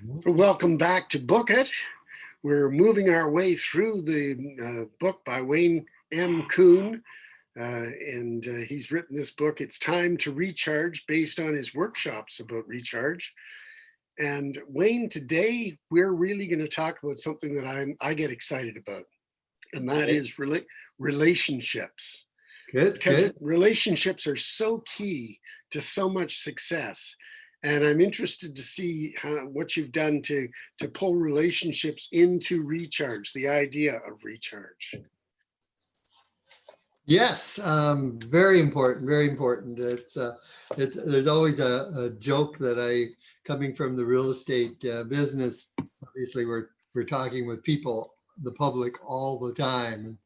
So welcome back to Book It. We're moving our way through the book by Wayne M Kuhn, and he's written this book, It's Time to Recharge, based on his workshops about recharge. And Wayne, today we're really going to talk about something that I get excited about, and that Okay. is relationships. Good, Because good. relationships are so key to so much success. And I'm interested to see what you've done to pull relationships into recharge, the idea of recharge. Yes, very important, very important. There's always a joke that coming from the real estate business, obviously we're talking with people, the public all the time. And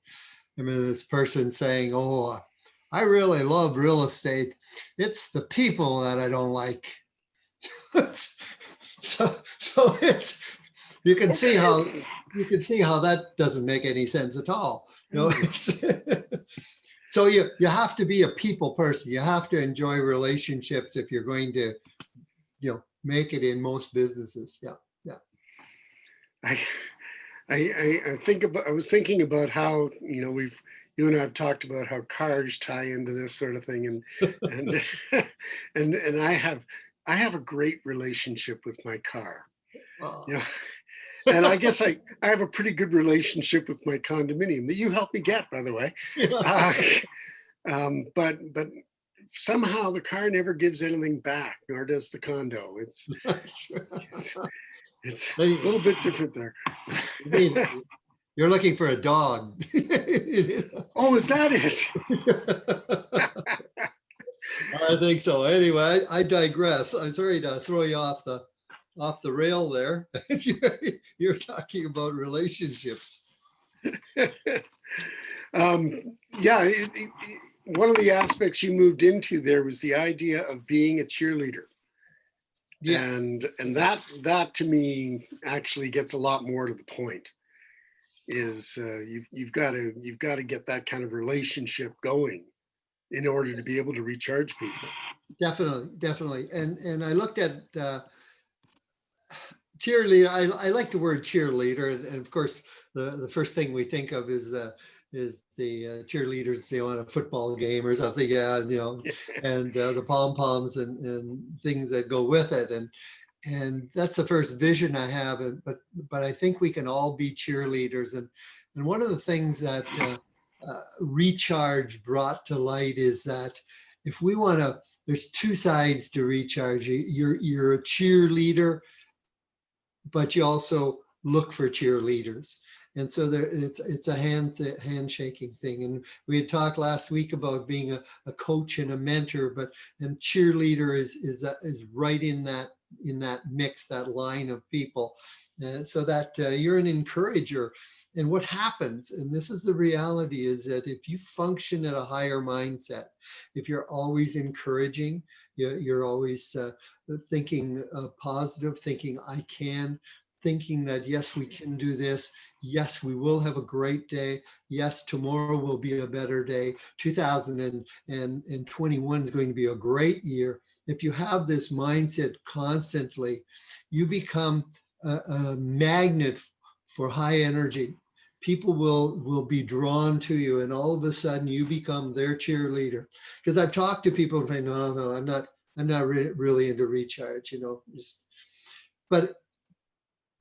I mean, this person saying, "Oh, I really love real estate. It's the people that I don't like." so it's you can see how that doesn't make any sense at all. It's so you have to be a people person. You have to enjoy relationships if you're going to make it in most businesses. Yeah. I, I think about, I was thinking about how, you and I have talked about how cars tie into this sort of thing. And, and I have a great relationship with my car. Oh. You know, and I guess I have a pretty good relationship with my condominium that you helped me get, by the way. Uh, but somehow the car never gives anything back, nor does the condo. It's a You little bit different there. mean you're looking for a dog? Oh, is that it? I think so. Anyway, I digress. I'm sorry to throw you off the rail there. You're talking about relationships. Yeah, one of the aspects you moved into there was the idea of being a cheerleader. Yes. And that to me actually gets a lot more to the point. Is you've got to get that kind of relationship going in order to be able to recharge people. Definitely. And I looked at cheerleader. I like the word cheerleader, and of course, the first thing we think of is the cheerleaders, on a football game or something. Yeah, and the pom poms and things that go with it, and that's the first vision I have. But I think we can all be cheerleaders, and one of the things that recharge brought to light is that if we want to, there's two sides to recharge. You're a cheerleader, but you also look for cheerleaders. And so it's a handshaking thing. And we had talked last week about being a coach and a mentor, and cheerleader is right in that mix, that line of people, so that you're an encourager. And what happens, and this is the reality, is that if you function at a higher mindset, if you're always encouraging, you're always thinking positive, thinking I can, thinking that yes, we can do this. Yes, we will have a great day. Yes, tomorrow will be a better day. 2021 is going to be a great year. If you have this mindset constantly, you become a magnet for high energy. People will be drawn to you, and all of a sudden you become their cheerleader. Because I've talked to people and say, no, I'm not really into recharge, but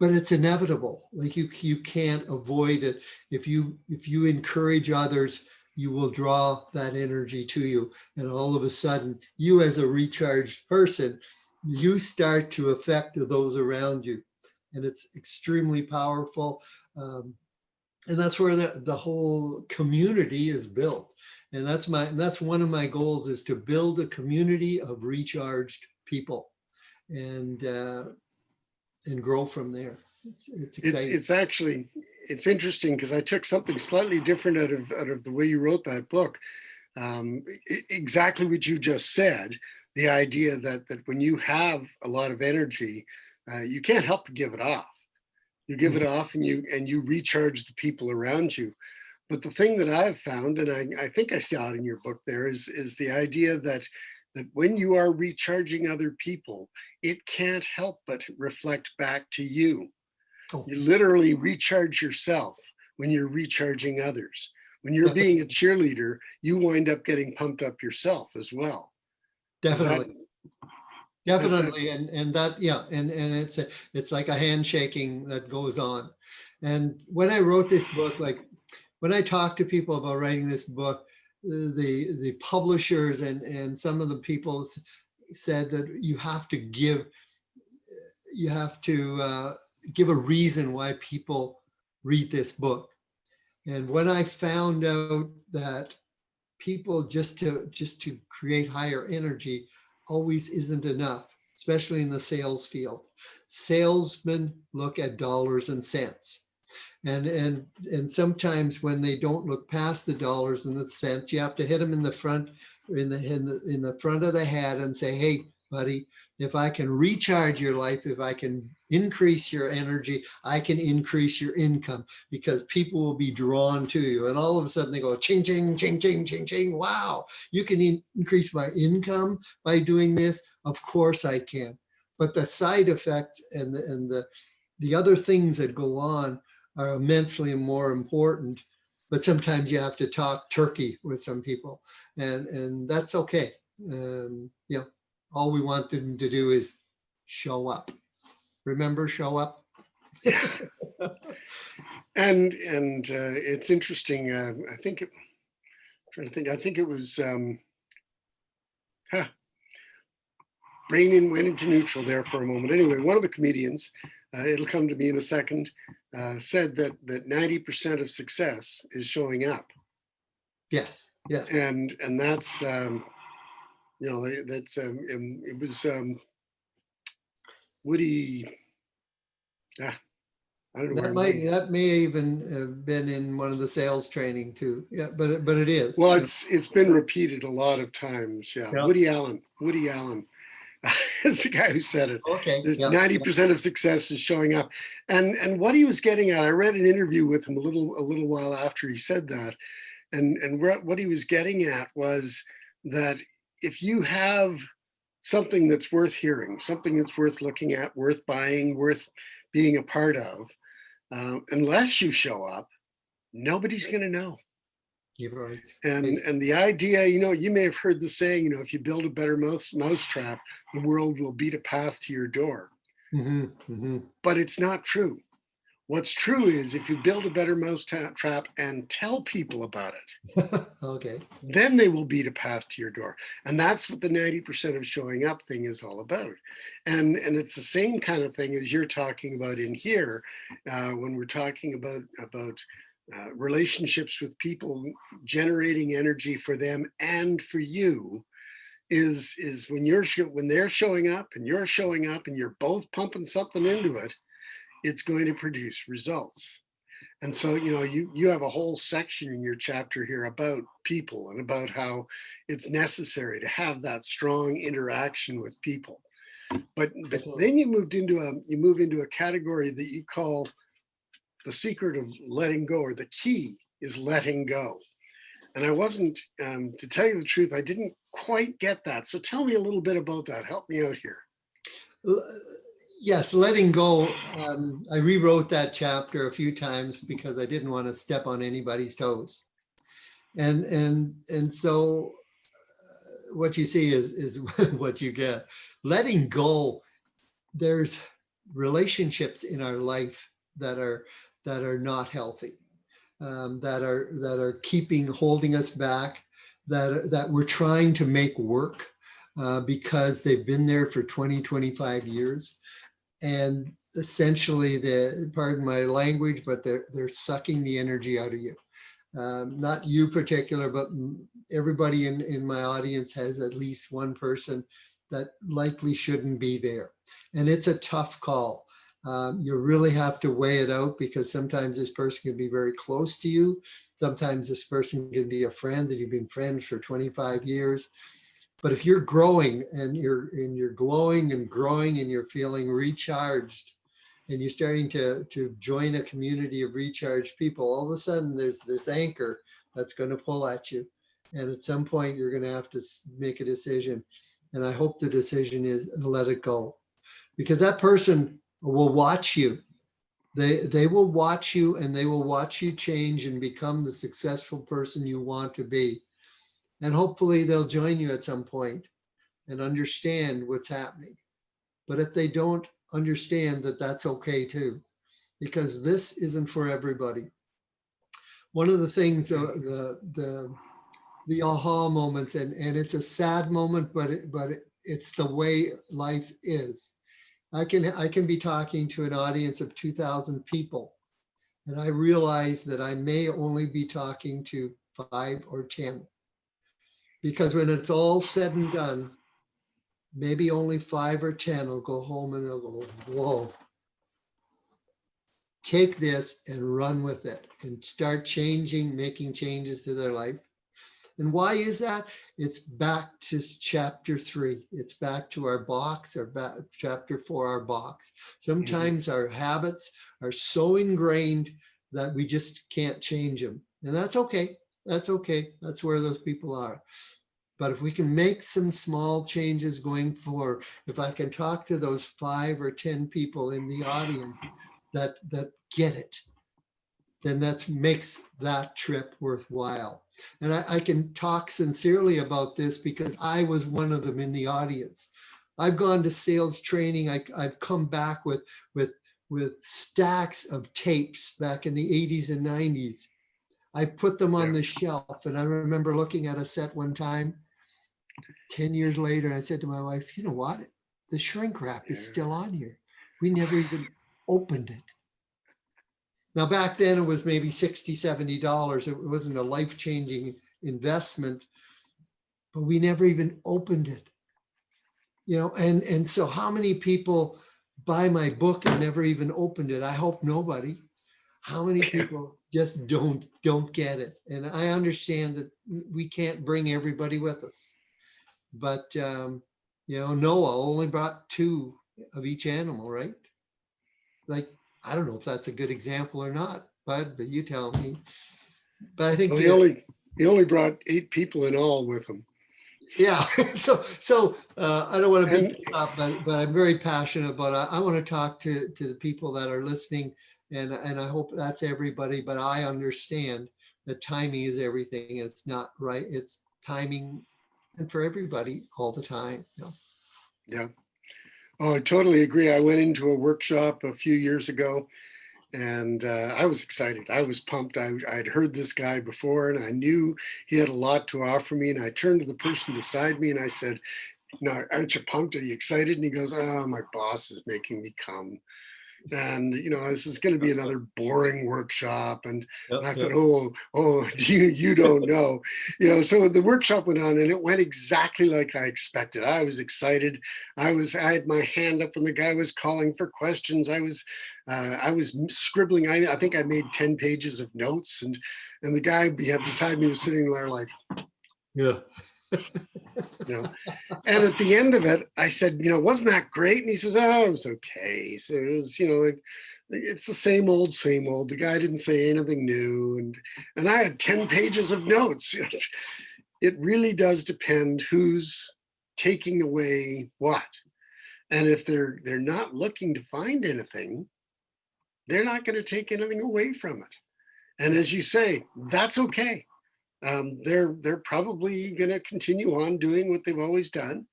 it's inevitable. Like you can't avoid it. If you encourage others, you will draw that energy to you, and all of a sudden, you as a recharged person, you start to affect those around you, and it's extremely powerful. And that's where the whole community is built. And that's one of my goals, is to build a community of recharged people, and grow from there. It's exciting. It's actually it's interesting because I took something slightly different out of the way you wrote that book. Exactly what you just said. The idea that when you have a lot of energy, you can't help but give it off. You give it off, and you recharge the people around you. But the thing that I've found, and I think I saw it in your book there, is the idea that that when you are recharging other people, it can't help but reflect back to you. Oh, You literally recharge yourself when you're recharging others. When you're being a definitely, cheerleader, you wind up getting pumped up yourself as well. Is that definitely. that? Definitely, and that, yeah, and it's like a handshaking that goes on. And when I wrote this book, like when I talk to people about writing this book, the publishers and some of the people said that you have to give a reason why people read this book. And when I found out that people just to create higher energy always isn't enough, especially in the sales field. Salesmen look at dollars and cents. And sometimes when they don't look past the dollars and the cents, you have to hit them in the front, in the front of the head and say, hey, buddy, if I can recharge your life, if I can increase your energy, I can increase your income, because people will be drawn to you. And all of a sudden they go, ching, ching, ching, ching, ching, ching. Wow, you can increase my income by doing this? Of course I can. But the side effects and the other things that go on are immensely more important. But sometimes you have to talk turkey with some people, and that's okay. You know, all we want them to do is show up. Remember, show up. Yeah. And it's interesting. I think it, I'm trying to think. I think it was huh, went into neutral there for a moment. Anyway, one of the comedians, it'll come to me in a second, said that 90% of success is showing up, Yes, yes. and that's that's it was Woody. Ah, I don't know where That I'm might going. that may even have been in one of the sales training too. Yeah, but it is. Well, You know. it's been repeated a lot of times. Yeah, Yeah. Woody Allen. Woody Allen is the guy who said it. Okay. That Yeah. Yeah. 90% of success is showing up, and what he was getting at. I read an interview with him a little while after he said that, and what he was getting at was that if you have something that's worth hearing, something that's worth looking at, worth buying, worth being a part of, unless you show up, nobody's going to know. You're right. And the idea, you may have heard the saying, if you build a better mousetrap, the world will beat a path to your door. Mm-hmm, mm-hmm. But it's not true. What's true is if you build a better mousetrap and tell people about it, Okay. then they will beat a path to your door. And that's what the 90% of showing up thing is all about. And it's the same kind of thing as you're talking about in here, when we're talking about relationships with people, generating energy for them and for you, is when they're showing up and you're showing up and you're both pumping something into it, it's going to produce results. And so, you have a whole section in your chapter here about people and about how it's necessary to have that strong interaction with people. But Definitely. then you move into a category that you call the secret of letting go, or the key is letting go. And I wasn't, to tell you the truth, I didn't quite get that. So tell me a little bit about that. Help me out here. Yes, letting go. I rewrote that chapter a few times because I didn't want to step on anybody's toes. And so what you see is what you get. Letting go. There's relationships in our life that are not healthy, that are holding us back, that we're trying to make work because they've been there for 20, 25 years. And essentially, pardon my language, but they're sucking the energy out of you. Not you particular, but everybody in my audience has at least one person that likely shouldn't be there. And it's a tough call. You really have to weigh it out, because sometimes this person can be very close to you. Sometimes this person can be a friend that you've been friends for 25 years. But if you're growing and you're glowing and growing and you're feeling recharged, and you're starting to join a community of recharged people, all of a sudden there's this anchor that's going to pull at you. And at some point, you're going to have to make a decision. And I hope the decision is let it go, because that person will watch you. They will watch you, and they will watch you change and become the successful person you want to be. And hopefully they'll join you at some point and understand what's happening. But if they don't understand that, that's okay too, because this isn't for everybody. One of the things, the aha moments, and it's a sad moment, but it's the way life is. I can be talking to an audience of 2,000 people, and I realize that I may only be talking to 5 or 10, because when it's all said and done, maybe only 5 or 10 will go home and they'll go, whoa, take this and run with it and start changing, making changes to their life. And why is that? It's back to chapter 3. It's back to our box, or back chapter 4, our box. Sometimes our habits are so ingrained that we just can't change them. And that's okay. That's okay. That's where those people are. But if we can make some small changes going forward, if I can talk to those 5 or 10 people in the audience that get it, then that makes that trip worthwhile. And I can talk sincerely about this because I was one of them in the audience. I've gone to sales training. I've come back with stacks of tapes back in the 80s and 90s. I put them on the shelf, and I remember looking at a set one time 10 years later, and I said to my wife, you know what? The shrink wrap is still on here. We never even opened it. Now, back then it was maybe $60, $70. It wasn't a life-changing investment, but we never even opened it. You know, and so how many people buy my book and never even opened it? I hope nobody. How many people just don't get it? And I understand that we can't bring everybody with us. But, Noah only brought 2 of each animal, right? Like, I don't know if that's a good example or not, Bud, but you tell me. But I think he only brought 8 people in all with him. Yeah. So I don't want to beat this up, but I'm very passionate about it. I want to talk to the people that are listening, and I hope that's everybody. But I understand that timing is everything. It's not right. It's timing, and for everybody all the time. Yeah. Oh, I totally agree. I went into a workshop a few years ago, and I was excited. I was pumped. I'd heard this guy before, and I knew he had a lot to offer me. And I turned to the person beside me and I said, "No, aren't you pumped? Are you excited?" And he goes, "Oh, my boss is making me come. And this is going to be another boring workshop." And I thought, oh, you don't know. So the workshop went on, and it went exactly like I expected. I was excited. I had my hand up when the guy was calling for questions. I was scribbling. I think I made 10 pages of notes, and the guy beside me was sitting there like, Yeah. And at the end of it, I said, "Wasn't that great?" And he says, "Oh, it was okay." So it was, like, it's the same old, same old. The guy didn't say anything new, and I had 10 pages of notes. It really does depend who's taking away what, and if they're not looking to find anything, they're not going to take anything away from it. And as you say, that's okay. They're probably going to continue on doing what they've always done,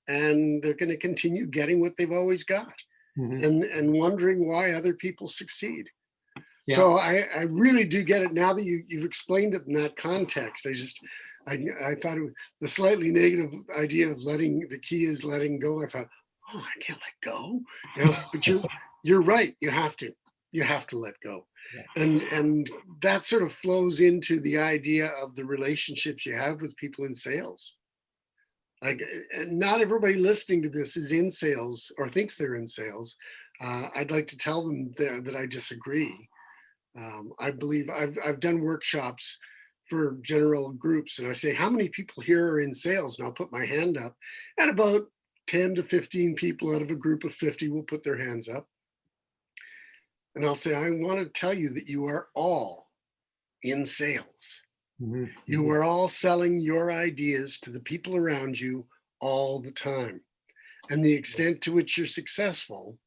and they're going to continue getting what they've always got, and wondering why other people succeed. Yeah. So I really do get it now that you've explained it in that context. I thought the slightly negative idea of the key is letting go. I thought, oh, I can't let go. But you're right. You have to let go. Yeah. And that sort of flows into the idea of the relationships you have with people in sales. Like, not everybody listening to this is in sales or thinks they're in sales. I'd like to tell them that I disagree. I believe I've done workshops for general groups, and I say, how many people here are in sales? And I'll put my hand up, and about 10 to 15 people out of a group of 50 will put their hands up. And I'll say, I want to tell you that you are all in sales. Mhm, You mhm. are all selling your ideas to the people around you all the time. And the extent to which you're successful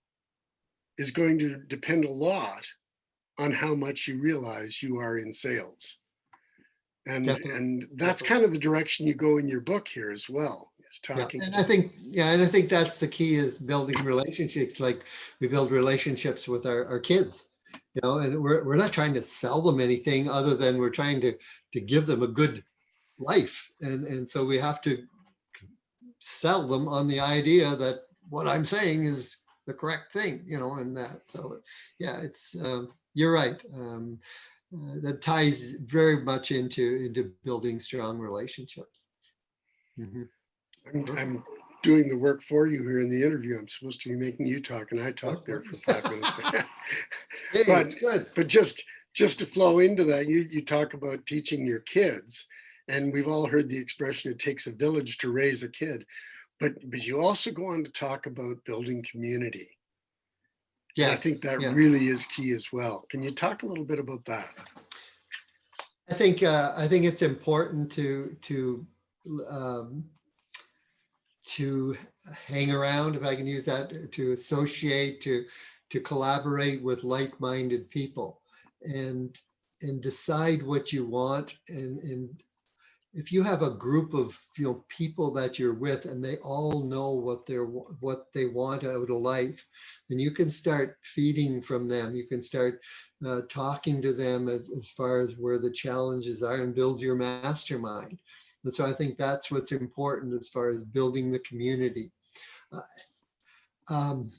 is going to depend a lot on how much you realize you are in sales. Definitely, And that's definitely. kind of the direction you go in your book here as well, is Yeah, talking and to. I think that's the key is building relationships. Like we build relationships with our kids, you know, and we're not trying to sell them anything other than we're trying to give them a good life. And so we have to sell them on the idea that what I'm saying is the correct thing, you know, and that. So yeah, it's you're right. That ties very much into building strong relationships. Mhm. Perfect. I'm doing the work for you here in the interview. I'm supposed to be making you talk, and I talked there for 5 minutes. Hey, but it's good. but just to flow into that, you talk about teaching your kids, and we've all heard the expression, it takes a village to raise a kid. But you also go on to talk about building community. And I Yes. think that Yeah. really is key as well. Can you talk a little bit about that? I think it's important um, to hang around, if I can use that, to associate, to collaborate with like-minded people, and and decide what you want. And if you have a group of people that you're with, and they all know what they want out of life, then you can start feeding from them. You can start talking to them as far as where the challenges are, and build your mastermind. And so I think that's what's important as far as building the community. Uh, um,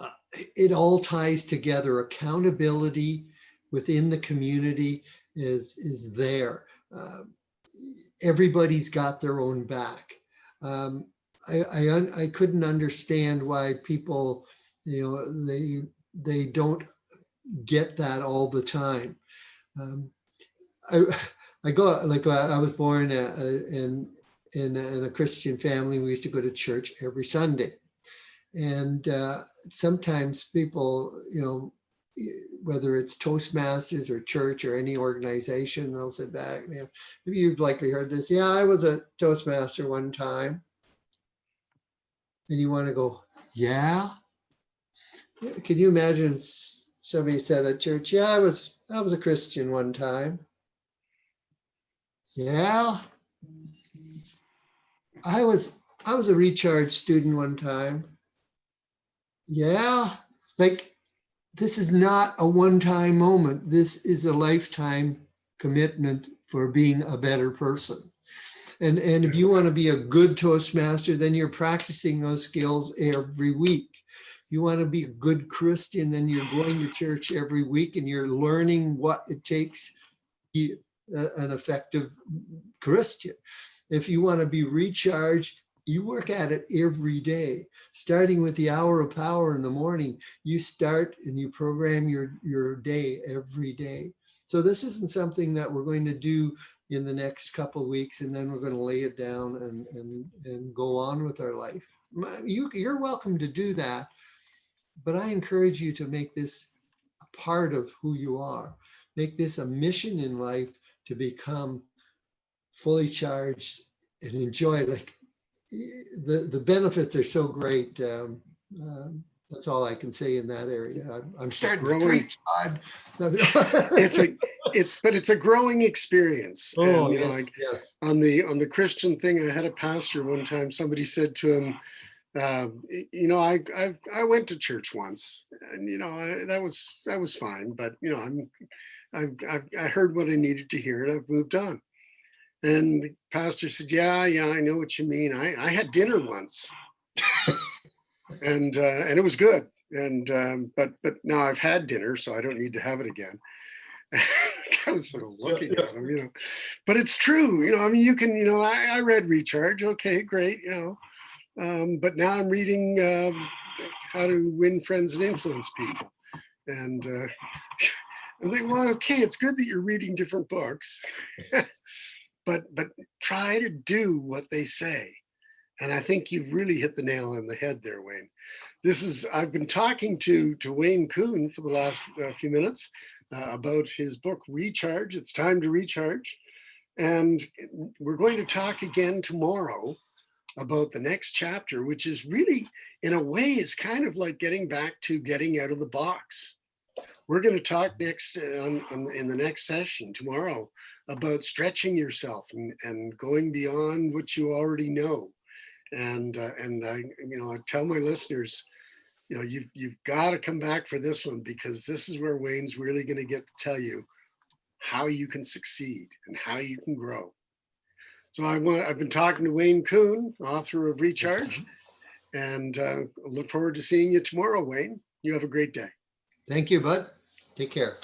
uh, it all ties together. Accountability within the community is there. Everybody's got their own back. Um, I couldn't understand why people, they don't get that all the time. Um, I I go like I was born in a Christian family. We used to go to church every Sunday, and sometimes people, whether it's Toastmasters or church or any organization, they'll sit back. Maybe you've likely heard this. Yeah, I was a Toastmaster one time, and you want to go, yeah. Can you imagine somebody said at church, yeah, I was a Christian one time. Yeah, I was I was a recharge student one time. Yeah, like this is not a one-time moment. This is a lifetime commitment for being a better person. And if you want to be a good Toastmaster, then you're practicing those skills every week. You want to be a good Christian, then you're going to church every week and you're learning what it takes to be an effective Christian. If you want to be recharged, you work at it every day, starting with the hour of power in the morning. You start and you program your day every day. So this isn't something that we're going to do in the next couple of weeks and then we're going to lay it down and go on with our life. You're welcome to do that, but I encourage you to make this a part of who you are. Make this a mission in life to become fully charged and enjoy it. Like the benefits are so great. That's all I can say in that area. I'm A starting to growing, preach, God. it's a it's a growing experience. And Oh, like yes, yes. on the Christian thing, I had a pastor one time, somebody said to him, I went to church once, and that was fine, but I heard what I needed to hear, and I've moved on. And the pastor said, yeah, I know what you mean. I had dinner once, and it was good. And but now I've had dinner, so I don't need to have it again. I was sort of Yeah, looking yeah. at him, but it's true. I mean, you can, I read Recharge. Okay, great. But now I'm reading How to Win Friends and Influence People. And I'm thinking, well, okay, it's good that you're reading different books, but try to do what they say. And I think you've really hit the nail on the head there, Wayne. I've been talking to Wayne Kuhn for the last few minutes. about his book, Recharge. It's time to recharge. And we're going to talk again tomorrow about the next chapter, which is really, in a way, is kind of like getting back to getting out of the box. We're going to talk next in the next session tomorrow about stretching yourself and going beyond what you already know. And I, I tell my listeners, you've got to come back for this one, because this is where Wayne's really going to get to tell you how you can succeed and how you can grow. So I've been talking to Wayne Kuhn, author of Recharge, and look forward to seeing you tomorrow, Wayne. You have a great day. Thank you, bud. Take care.